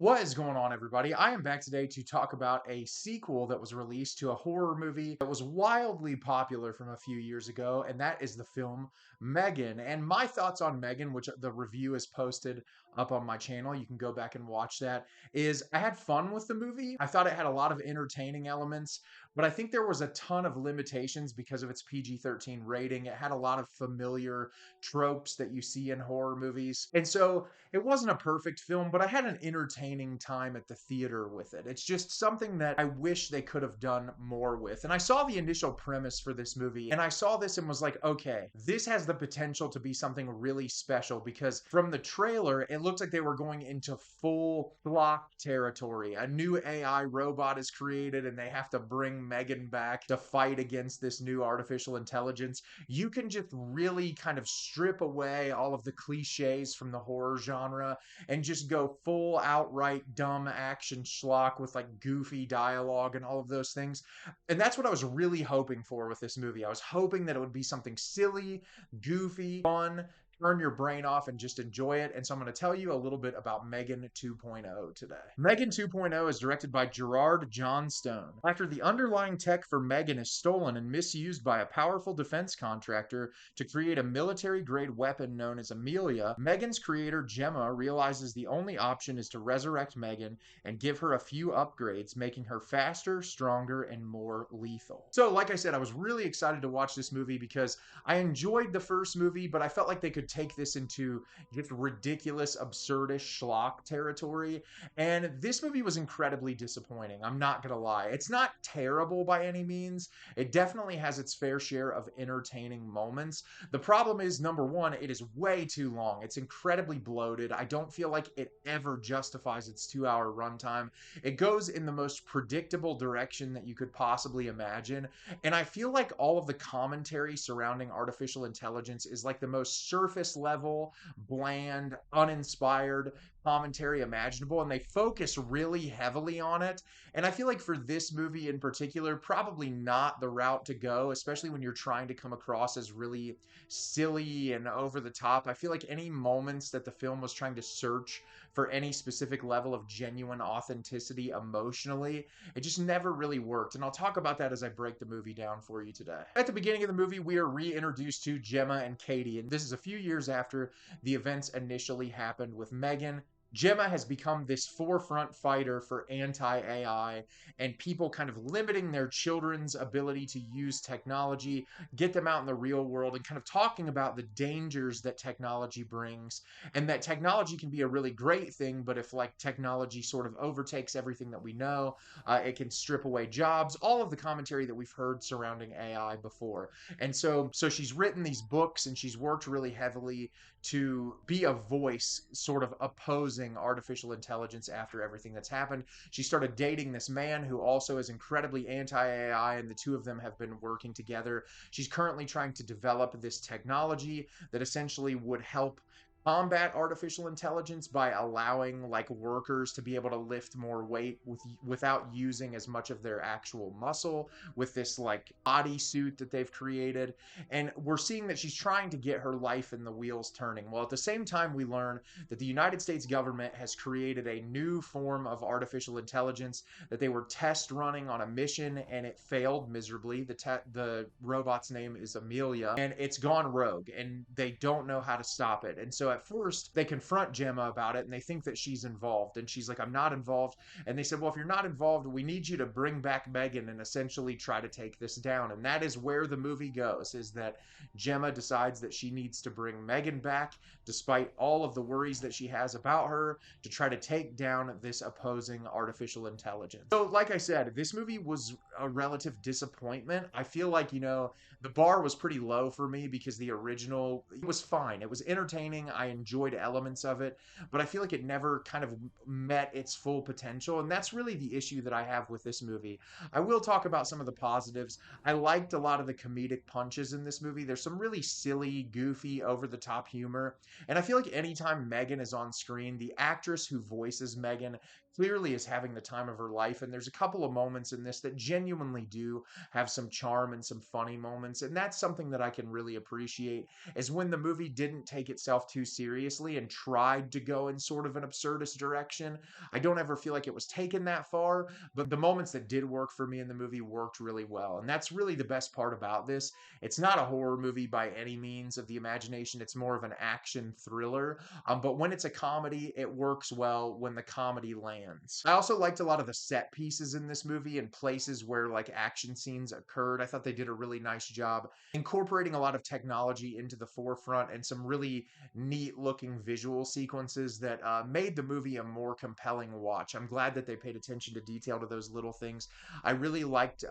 What is going on, everybody? I am back today to talk about a sequel that was released to a horror movie that was wildly popular from a few years ago, and that is the film M3Gan. And my thoughts on M3Gan, which the review is posted up on my channel, you can go back and watch that, is I had fun with the movie. I thought it had a lot of entertaining elements, but I think there was a ton of limitations because of its PG-13 rating. It had a lot of familiar tropes that you see in horror movies. And so it wasn't a perfect film, but I had an entertaining time at the theater with it. It's just something that I wish they could have done more with. And I saw the initial premise for this movie, and I saw this and was like, okay, this has the potential to be something really special because from the trailer, it looked like they were going into full block territory. A new AI robot is created, and they have to bring M3Gan back to fight against this new artificial intelligence. You can just really kind of strip away all of the cliches from the horror genre and just go full outright dumb action schlock with like goofy dialogue and all of those things. And that's what I was really hoping for with this movie. I was hoping that it would be something silly, goofy, fun, turn your brain off and just enjoy it. And so I'm going to tell you a little bit about M3Gan 2.0 today. M3Gan 2.0 is directed by Gerard Johnstone. After the underlying tech for M3Gan is stolen and misused by a powerful defense contractor to create a military-grade weapon known as Amelia, M3Gan's creator Gemma realizes the only option is to resurrect M3Gan and give her a few upgrades, making her faster, stronger, and more lethal. So, like I said, I was really excited to watch this movie because I enjoyed the first movie, but I felt like they could take this into just ridiculous, absurdish schlock territory. And this movie was incredibly disappointing. I'm not going to lie. It's not terrible by any means. It definitely has its fair share of entertaining moments. The problem is, number one, it is way too long. It's incredibly bloated. I don't feel like it ever justifies its 2-hour runtime. It goes in the most predictable direction that you could possibly imagine. And I feel like all of the commentary surrounding artificial intelligence is like the most surface level, bland, uninspired commentary imaginable, and they focus really heavily on it. And I feel like for this movie in particular, probably not the route to go, especially when you're trying to come across as really silly and over the top. I feel like any moments that the film was trying to search for any specific level of genuine authenticity emotionally, it just never really worked. And I'll talk about that as I break the movie down for you today. At the beginning of the movie, we are reintroduced to Gemma and Katie, and this is a few years after the events initially happened with M3Gan. Gemma has become this forefront fighter for anti-AI and people kind of limiting their children's ability to use technology, get them out in the real world, and kind of talking about the dangers that technology brings, and that technology can be a really great thing, but if like technology sort of overtakes everything that we know, it can strip away jobs, all of the commentary that we've heard surrounding AI before. And so she's written these books and she's worked really heavily to be a voice sort of opposing artificial intelligence after everything that's happened. She started dating this man who also is incredibly anti-AI, and the two of them have been working together. She's currently trying to develop this technology that essentially would help combat artificial intelligence by allowing like workers to be able to lift more weight without using as much of their actual muscle with this like bodysuit that they've created. And we're seeing that she's trying to get her life in the wheels turning. Well, at the same time, we learn that the United States government has created a new form of artificial intelligence that they were test running on a mission, and it failed miserably. The robot's name is Amelia, and it's gone rogue, and they don't know how to stop it. And so at first, they confront Gemma about it, and they think that she's involved. And she's like, I'm not involved. And they said, well, if you're not involved, we need you to bring back M3Gan and essentially try to take this down. And that is where the movie goes, is that Gemma decides that she needs to bring M3Gan back, despite all of the worries that she has about her, to try to take down this opposing artificial intelligence. So, like I said, this movie was a relative disappointment. I feel like, the bar was pretty low for me because the original, it was fine. It was entertaining. I enjoyed elements of it, but I feel like it never kind of met its full potential. And that's really the issue that I have with this movie. I will talk about some of the positives. I liked a lot of the comedic punches in this movie. There's some really silly, goofy, over-the-top humor. And I feel like anytime M3Gan is on screen, the actress who voices M3Gan clearly is having the time of her life. And there's a couple of moments in this that genuinely do have some charm and some funny moments. And that's something that I can really appreciate, is when the movie didn't take itself too seriously and tried to go in sort of an absurdist direction. I don't ever feel like it was taken that far, but the moments that did work for me in the movie worked really well. And that's really the best part about this. It's not a horror movie by any means of the imagination. It's more of an action thriller. But when it's a comedy, it works well when the comedy lands. I also liked a lot of the set pieces in this movie and places where like action scenes occurred. I thought they did a really nice job incorporating a lot of technology into the forefront and some really neat looking visual sequences that made the movie a more compelling watch. I'm glad that they paid attention to detail to those little things. I really liked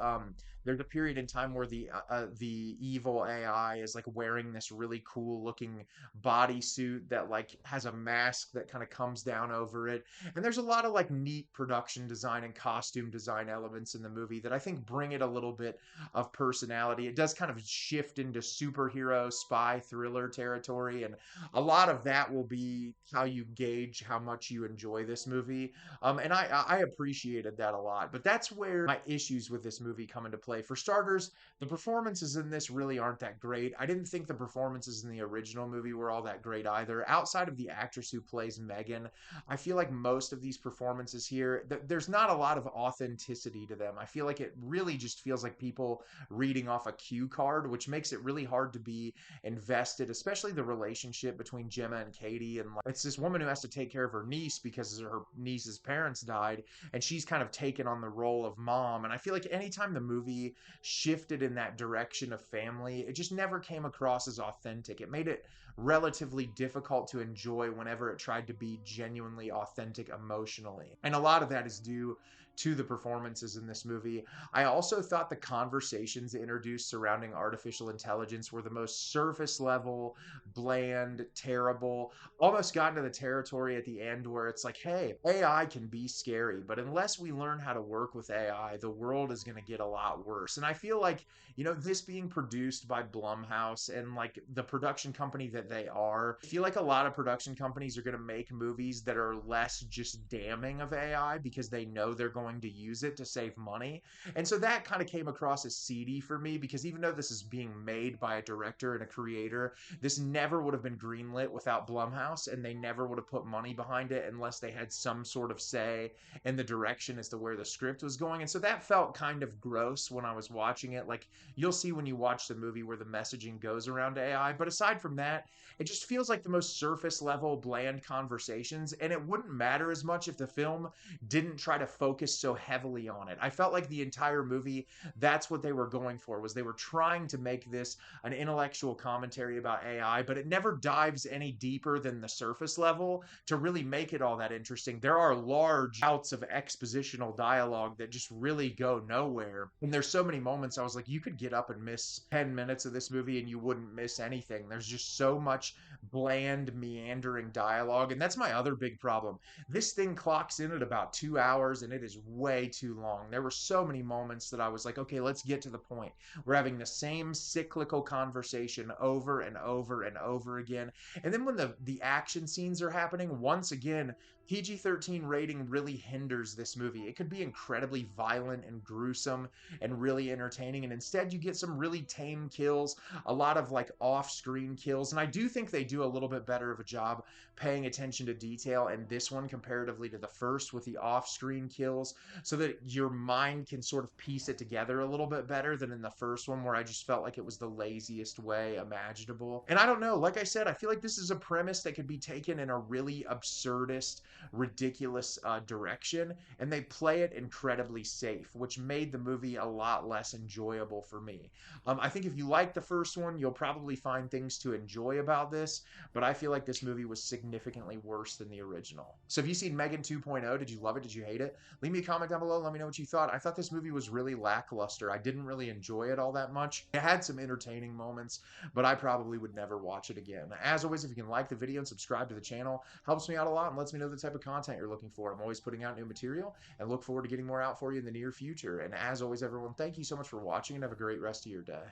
there's a period in time where the evil AI is like wearing this really cool looking bodysuit that like has a mask that kind of comes down over it. And there's a lot of like neat production design and costume design elements in the movie that I think bring it a little bit of personality. It does kind of shift into superhero spy thriller territory, and a lot of that will be how you gauge how much you enjoy this movie. And I appreciated that a lot. But that's where my issues with this movie come into play. For starters, the performances in this really aren't that great. I didn't think the performances in the original movie were all that great either. Outside of the actress who plays Megan, I feel like most of these performances here, there's not a lot of authenticity to them. I feel like it really just feels like people reading off a cue card, which makes it really hard to be invested, especially the relationship between Gemma and Katie. And like, it's this woman who has to take care of her niece because her niece's parents died, and she's kind of taken on the role of mom. And I feel like anytime the movie shifted in that direction of family, it just never came across as authentic. It made it relatively difficult to enjoy whenever it tried to be genuinely authentic emotionally. And a lot of that is due to the performances in this movie. I also thought the conversations introduced surrounding artificial intelligence were the most surface level, bland, terrible. Almost got into the territory at the end where it's like, hey, AI can be scary, but unless we learn how to work with AI, the world is going to get a lot worse. And I feel like, this being produced by Blumhouse and like the production company that they are, I feel like a lot of production companies are going to make movies that are less just damning of AI because they know they're going to use it to save money. And so that kind of came across as seedy for me, because even though this is being made by a director and a creator, this never would have been greenlit without Blumhouse, and they never would have put money behind it unless they had some sort of say in the direction as to where the script was going. And so that felt kind of gross when I was watching it. Like, you'll see when you watch the movie where the messaging goes around AI. But aside from that, it just feels like the most surface level, bland conversations. And it wouldn't matter as much if the film didn't try to focus so heavily on it. I felt like the entire movie, that's what they were going for, was they were trying to make this an intellectual commentary about AI, but it never dives any deeper than the surface level to really make it all that interesting. There are large bouts of expositional dialogue that just really go nowhere. And there's so many moments I was like, you could get up and miss 10 minutes of this movie and you wouldn't miss anything. There's just so much bland, meandering dialogue. And that's my other big problem. This thing clocks in at about 2 hours and it is way too long. There were so many moments that I was like, okay, let's get to the point. We're having the same cyclical conversation over and over and over again. And then when the action scenes are happening, once again, PG-13 rating really hinders this movie. It could be incredibly violent and gruesome and really entertaining, and instead you get some really tame kills, a lot of like off-screen kills. And I do think they do a little bit better of a job paying attention to detail in this one comparatively to the first with the off-screen kills, so that your mind can sort of piece it together a little bit better than in the first one, where I just felt like it was the laziest way imaginable. And I don't know, like I said, I feel like this is a premise that could be taken in a really absurdist, ridiculous direction, and they play it incredibly safe, which made the movie a lot less enjoyable for me. I think if you like the first one, you'll probably find things to enjoy about this, but I feel like this movie was significantly worse than the original. So have you seen M3Gan 2.0? Did you love it? Did you hate it? Leave me a comment down below. Let me know what you thought. I thought this movie was really lackluster. I didn't really enjoy it all that much. It had some entertaining moments, but I probably would never watch it again. As always, if you can like the video and subscribe to the channel, helps me out a lot and lets me know the type of content you're looking for. I'm always putting out new material and look forward to getting more out for you in the near future. And as always, everyone, thank you so much for watching and have a great rest of your day.